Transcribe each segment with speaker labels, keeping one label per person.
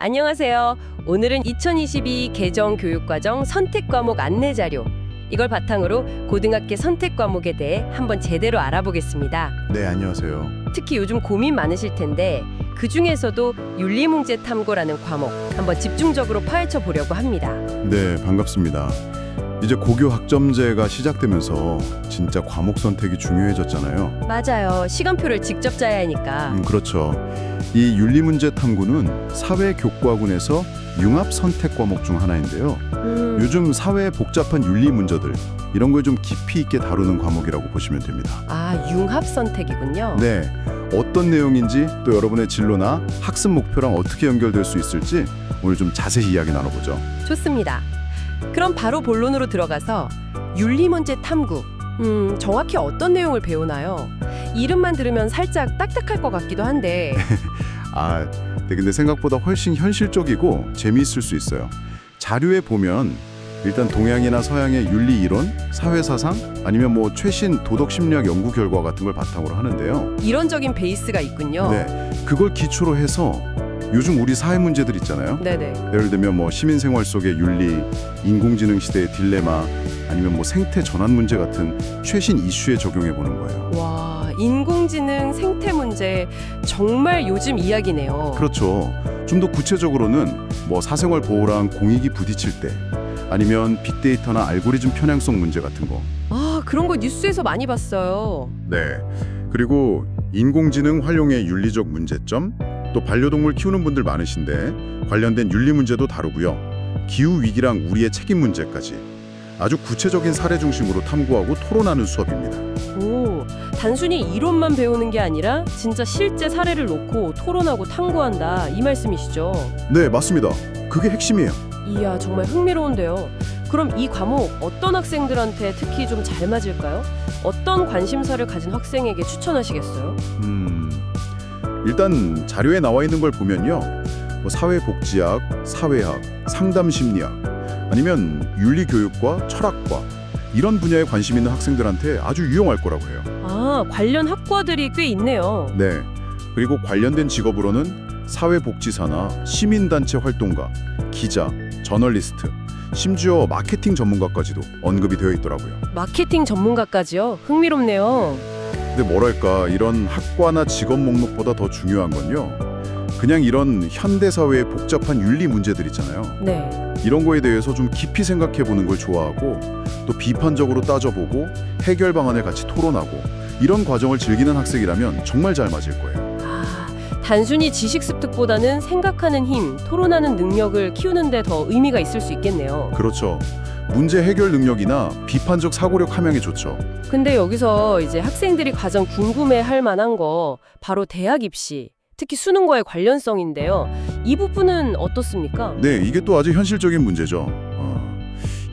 Speaker 1: 안녕하세요. 오늘은 2022 개정 교육과정 선택 과목 안내 자료. 이걸 바탕으로 고등학교 선택 과목에 대해 한번 제대로 알아보겠습니다.
Speaker 2: 네, 안녕하세요.
Speaker 1: 특히 요즘 고민 많으실 텐데 그 중에서도 윤리문제 탐구라는 과목 한번 집중적으로 파헤쳐 보려고 합니다.
Speaker 2: 네, 반갑습니다. 이제 고교 학점제가 시작되면서 진짜 과목 선택이 중요해졌잖아요.
Speaker 1: 맞아요. 시간표를 직접 짜야 하니까.
Speaker 2: 그렇죠. 이 윤리문제 탐구는 사회교과군에서 융합 선택 과목 중 하나인데요. 요즘 사회의 복잡한 윤리 문제들 이런 걸 좀 깊이 있게 다루는 과목이라고 보시면 됩니다.
Speaker 1: 아, 융합 선택이군요.
Speaker 2: 네, 어떤 내용인지 또 여러분의 진로나 학습 목표랑 어떻게 연결될 수 있을지 오늘 좀 자세히 이야기 나눠보죠.
Speaker 1: 좋습니다. 그럼 바로 본론으로 들어가서 윤리문제 탐구. 정확히 어떤 내용을 배우나요? 이름만 들으면 살짝 딱딱할 것 같기도 한데.
Speaker 2: 네, 근데 생각보다 훨씬 현실적이고 재미있을 수 있어요. 자료에 보면 일단 동양이나 서양의 윤리 이론, 사회 사상, 아니면 최신 도덕 심리학 연구 결과 같은 걸 바탕으로 하는데요.
Speaker 1: 이론적인 베이스가 있군요.
Speaker 2: 네, 그걸 기초로 해서 요즘 우리 사회 문제들 있잖아요.
Speaker 1: 네네.
Speaker 2: 예를 들면 시민 생활 속의 윤리, 인공지능 시대의 딜레마, 아니면 생태 전환 문제 같은 최신 이슈에 적용해 보는 거예요.
Speaker 1: 와, 인공지능 생태 문제 정말 요즘 이야기네요.
Speaker 2: 그렇죠. 좀 더 구체적으로는 사생활 보호랑 공익이 부딪힐 때, 아니면 빅데이터나 알고리즘 편향성 문제 같은 거.
Speaker 1: 아, 그런 거 뉴스에서 많이 봤어요.
Speaker 2: 네. 그리고 인공지능 활용의 윤리적 문제점, 또 반려동물 키우는 분들 많으신데 관련된 윤리 문제도 다루고요. 기후 위기랑 우리의 책임 문제까지 아주 구체적인 사례 중심으로 탐구하고 토론하는 수업입니다.
Speaker 1: 오, 단순히 이론만 배우는 게 아니라 진짜 실제 사례를 놓고 토론하고 탐구한다 이 말씀이시죠?
Speaker 2: 네, 맞습니다. 그게 핵심이에요.
Speaker 1: 이야, 정말 흥미로운데요. 그럼 이 과목 어떤 학생들한테 특히 좀 잘 맞을까요? 어떤 관심사를 가진 학생에게 추천하시겠어요?
Speaker 2: 일단 자료에 나와 있는 걸 보면요. 사회복지학, 사회학, 상담심리학, 아니면 윤리교육과 철학과 이런 분야에 관심 있는 학생들한테 아주 유용할 거라고 해요.
Speaker 1: 아, 관련 학과들이 꽤 있네요.
Speaker 2: 네. 그리고 관련된 직업으로는 사회복지사나 시민단체 활동가, 기자, 저널리스트, 심지어 마케팅 전문가까지도 언급이 되어 있더라고요.
Speaker 1: 마케팅 전문가까지요? 흥미롭네요.
Speaker 2: 근데 이런 학과나 직업 목록보다 더 중요한 건요. 그냥 이런 현대사회의 복잡한 윤리 문제들 있잖아요.
Speaker 1: 네.
Speaker 2: 이런 거에 대해서 좀 깊이 생각해 보는 걸 좋아하고 또 비판적으로 따져보고 해결 방안을 같이 토론하고 이런 과정을 즐기는 학생이라면 정말 잘 맞을 거예요.
Speaker 1: 아, 단순히 지식 습득보다는 생각하는 힘, 토론하는 능력을 키우는 데 더 의미가 있을 수 있겠네요.
Speaker 2: 그렇죠. 문제 해결 능력이나 비판적 사고력 함양이 좋죠.
Speaker 1: 근데 여기서 이제 학생들이 가장 궁금해할 만한 거 바로 대학 입시, 특히 수능과의 관련성인데요. 이 부분은 어떻습니까?
Speaker 2: 네, 이게 또 아주 현실적인 문제죠.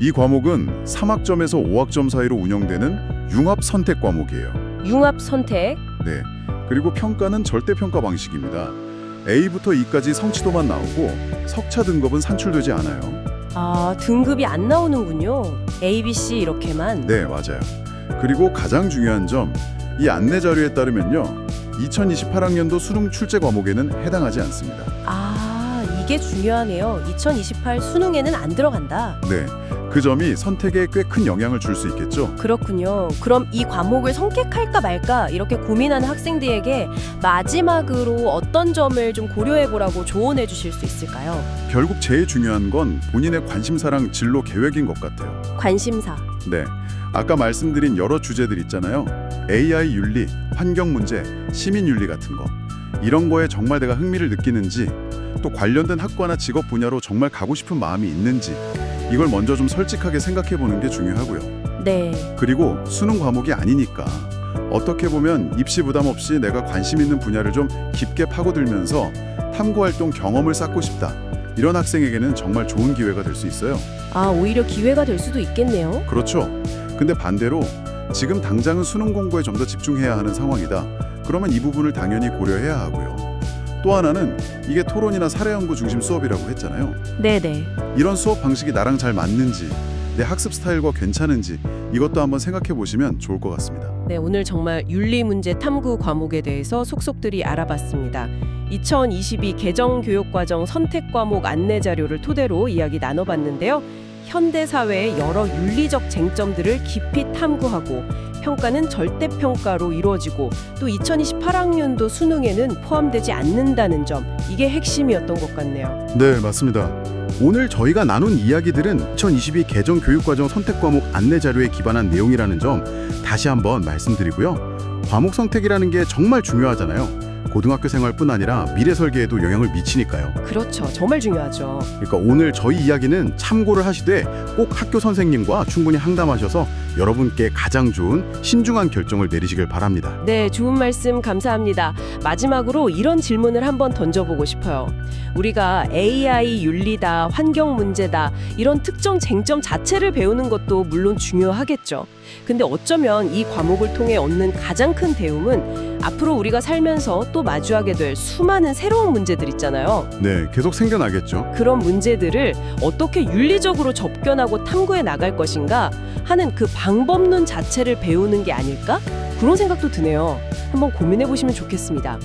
Speaker 2: 이 과목은 3학점에서 5학점 사이로 운영되는 융합 선택 과목이에요.
Speaker 1: 융합 선택.
Speaker 2: 네, 그리고 평가는 절대평가 방식입니다. A부터 E까지 성취도만 나오고 석차 등급은 산출되지 않아요.
Speaker 1: 아, 등급이 안 나오는군요. A, B, C 이렇게만.
Speaker 2: 네, 맞아요. 그리고 가장 중요한 점, 이 안내 자료에 따르면요. 2028학년도 수능 출제 과목에는 해당하지 않습니다.
Speaker 1: 아, 이게 중요하네요. 2028 수능에는 안 들어간다.
Speaker 2: 네, 그 점이 선택에 꽤 큰 영향을 줄 수 있겠죠.
Speaker 1: 그렇군요. 그럼 이 과목을 선택할까 말까 이렇게 고민하는 학생들에게 마지막으로 어떤 점을 좀 고려해보라고 조언해 주실 수 있을까요?
Speaker 2: 결국 제일 중요한 건 본인의 관심사랑 진로 계획인 것 같아요.
Speaker 1: 관심사.
Speaker 2: 네, 아까 말씀드린 여러 주제들 있잖아요. AI 윤리, 환경 문제, 시민 윤리 같은 거. 이런 거에 정말 내가 흥미를 느끼는지, 또 관련된 학과나 직업 분야로 정말 가고 싶은 마음이 있는지 이걸 먼저 좀 솔직하게 생각해 보는 게 중요하고요.
Speaker 1: 네.
Speaker 2: 그리고 수능 과목이 아니니까 어떻게 보면 입시 부담 없이 내가 관심 있는 분야를 좀 깊게 파고들면서 탐구 활동 경험을 쌓고 싶다. 이런 학생에게는 정말 좋은 기회가 될 수 있어요.
Speaker 1: 아, 오히려 기회가 될 수도 있겠네요.
Speaker 2: 그렇죠. 근데 반대로 지금 당장은 수능 공부에 좀 더 집중해야 하는 상황이다. 그러면 이 부분을 당연히 고려해야 하고요. 또 하나는 이게 토론이나 사례 연구 중심 수업이라고 했잖아요.
Speaker 1: 네네.
Speaker 2: 이런 수업 방식이 나랑 잘 맞는지, 내 학습 스타일과 괜찮은지 이것도 한번 생각해 보시면 좋을 것 같습니다.
Speaker 1: 네, 오늘 정말 윤리 문제 탐구 과목에 대해서 속속들이 알아봤습니다. 2022 개정교육과정 선택과목 안내 자료를 토대로 이야기 나눠봤는데요. 현대 사회의 여러 윤리적 쟁점들을 깊이 탐구하고 평가는 절대평가로 이루어지고 또 2028학년도 수능에는 포함되지 않는다는 점, 이게 핵심이었던 것 같네요.
Speaker 2: 네, 맞습니다. 오늘 저희가 나눈 이야기들은 2022 개정 교육과정 선택과목 안내 자료에 기반한 내용이라는 점 다시 한번 말씀드리고요. 과목 선택이라는 게 정말 중요하잖아요. 고등학교 생활뿐 아니라 미래 설계에도 영향을 미치니까요.
Speaker 1: 그렇죠. 정말 중요하죠.
Speaker 2: 그러니까 오늘 저희 이야기는 참고를 하시되 꼭 학교 선생님과 충분히 상담하셔서 여러분께 가장 좋은 신중한 결정을 내리시길 바랍니다.
Speaker 1: 네, 좋은 말씀 감사합니다. 마지막으로 이런 질문을 한번 던져보고 싶어요. 우리가 AI 윤리다, 환경 문제다, 이런 특정 쟁점 자체를 배우는 것도 물론 중요하겠죠. 근데 어쩌면 이 과목을 통해 얻는 가장 큰 배움은 앞으로 우리가 살면서 또 마주하게 될 수많은 새로운 문제들 있잖아요.
Speaker 2: 네, 계속 생겨나겠죠.
Speaker 1: 그런 문제들을 어떻게 윤리적으로 접견하고 탐구해 나갈 것인가 하는 그 방법론 자체를 배우는 게 아닐까? 그런 생각도 드네요. 한번 고민해 보시면 좋겠습니다.